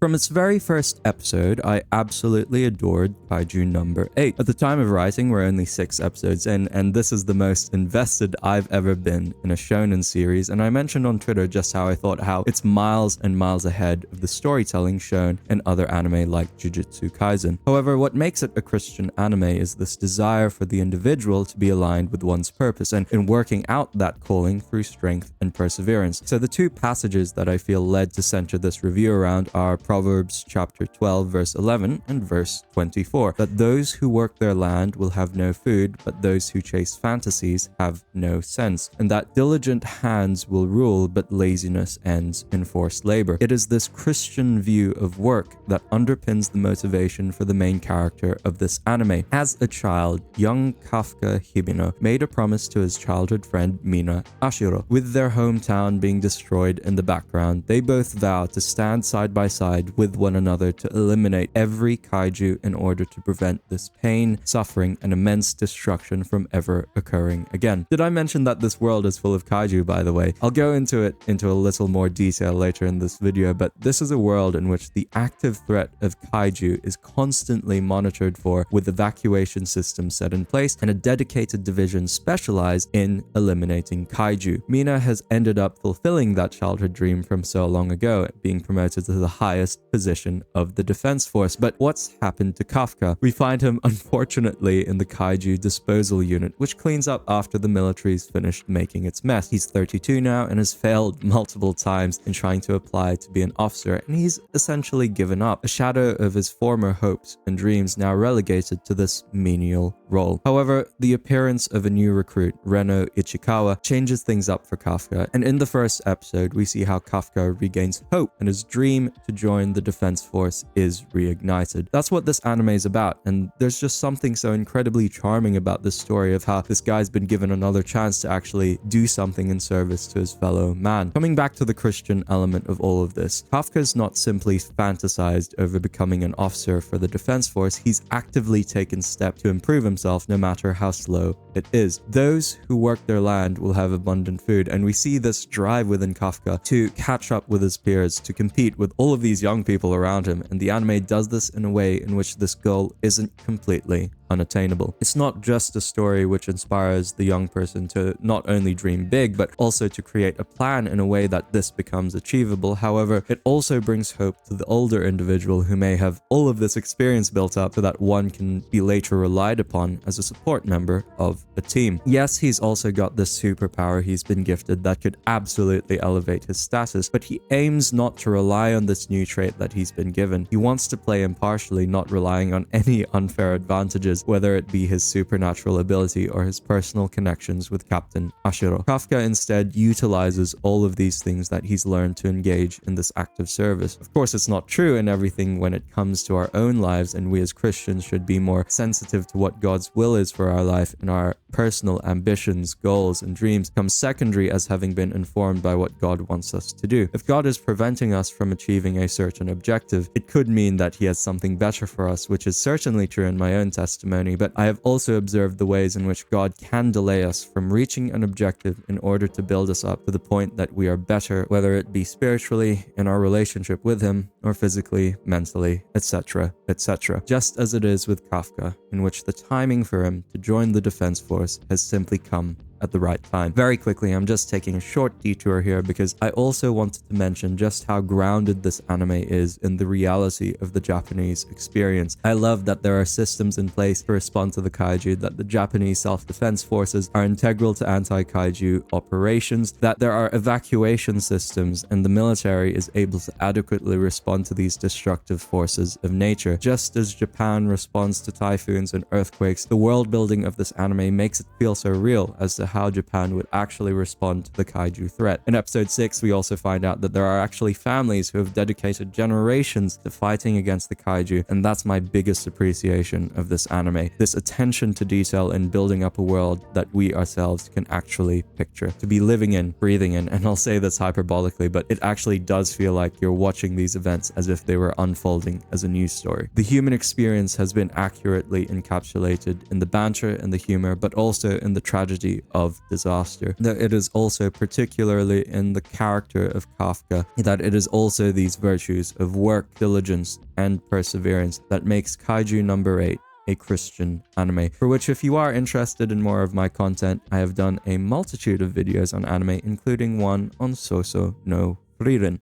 From its very first episode, I absolutely adored Kaiju number 8. At the time of writing, we're only 6 episodes in, and this is the most invested I've ever been in a shounen series, and I mentioned on Twitter just how I thought how it's miles and miles ahead of the storytelling shown in other anime like Jujutsu Kaisen. However, what makes it a Christian anime is this desire for the individual to be aligned with one's purpose, and in working out that calling through strength and perseverance. So the two passages that I feel led to center this review around are Proverbs chapter 12 verse 11 and verse 24, that those who work their land will have no food, but those who chase fantasies have no sense, and that diligent hands will rule, but laziness ends in forced labor. It is this Christian view of work that underpins the motivation for the main character of this anime. As a child, young Kafka Hibino made a promise to his childhood friend Mina Ashiro. With their hometown being destroyed in the background, they both vow to stand side by side with one another to eliminate every kaiju in order to prevent this pain, suffering, and immense destruction from ever occurring again. Did I mention that this world is full of kaiju, by the way? I'll go into it into a little more detail later in this video, but this is a world in which the active threat of kaiju is constantly monitored for, with evacuation systems set in place and a dedicated division specialized in eliminating kaiju. Mina has ended up fulfilling that childhood dream from so long ago, being promoted to the highest position of the defense force. But what's happened to Kafka? We find him unfortunately in the kaiju disposal unit, which cleans up after the military's finished making its mess. He's 32 now and has failed multiple times in trying to apply to be an officer, and he's essentially given up, a shadow of his former hopes and dreams now relegated to this menial role. However, the appearance of a new recruit, Reno Ichikawa, changes things up for Kafka, and in the first episode we see how Kafka regains hope and his dream to join the defense force is reignited. That's what this anime is about, and there's just something so incredibly charming about this story of how this guy's been given another chance to actually do something in service to his fellow man. Coming back to the Christian element of all of this, Kafka's not simply fantasized over becoming an officer for the defense force, he's actively taken steps to improve himself no matter how slow it is. Those who work their land will have abundant food, and we see this drive within Kafka to catch up with his peers, to compete with all of these young people around him, and the anime does this in a way in which this goal isn't completely unattainable. It's not just a story which inspires the young person to not only dream big, but also to create a plan in a way that this becomes achievable. However, it also brings hope to the older individual who may have all of this experience built up so that one can be later relied upon as a support member of a team. Yes, he's also got this superpower he's been gifted that could absolutely elevate his status, but he aims not to rely on this new trait that he's been given. He wants to play impartially, not relying on any unfair advantages, whether it be his supernatural ability or his personal connections with Captain Ashiro. Kafka instead utilizes all of these things that he's learned to engage in this active service. Of course, it's not true in everything when it comes to our own lives, and we as Christians should be more sensitive to what God's will is for our life, and our personal ambitions, goals, and dreams come secondary as having been informed by what God wants us to do. If God is preventing us from achieving a certain objective, it could mean that he has something better for us, which is certainly true in my own testimony, but I have also observed the ways in which God can delay us from reaching an objective in order to build us up to the point that we are better, whether it be spiritually, in our relationship with him, or physically, mentally, etc., etc. Just as it is with Kafka, in which the timing for him to join the defense force has simply come at the right time. Very quickly, I'm just taking a short detour here because I also wanted to mention just how grounded this anime is in the reality of the Japanese experience. I love that there are systems in place to respond to the kaiju, that the Japanese self-defense forces are integral to anti-kaiju operations, that there are evacuation systems and the military is able to adequately respond to these destructive forces of nature. Just as Japan responds to typhoons and earthquakes, the world building of this anime makes it feel so real as to how Japan would actually respond to the kaiju threat. In episode 6, we also find out that there are actually families who have dedicated generations to fighting against the kaiju, and that's my biggest appreciation of this anime. This attention to detail in building up a world that we ourselves can actually picture, to be living in, breathing in, and I'll say this hyperbolically, but it actually does feel like you're watching these events as if they were unfolding as a news story. The human experience has been accurately encapsulated in the banter and the humor, but also in the tragedy of disaster. That it is also, particularly in the character of Kafka, that it is also these virtues of work, diligence, and perseverance that makes Kaiju number 8 a Christian anime, for which, if you are interested in more of my content, I have done a multitude of videos on anime, including one on Soso no Frieren.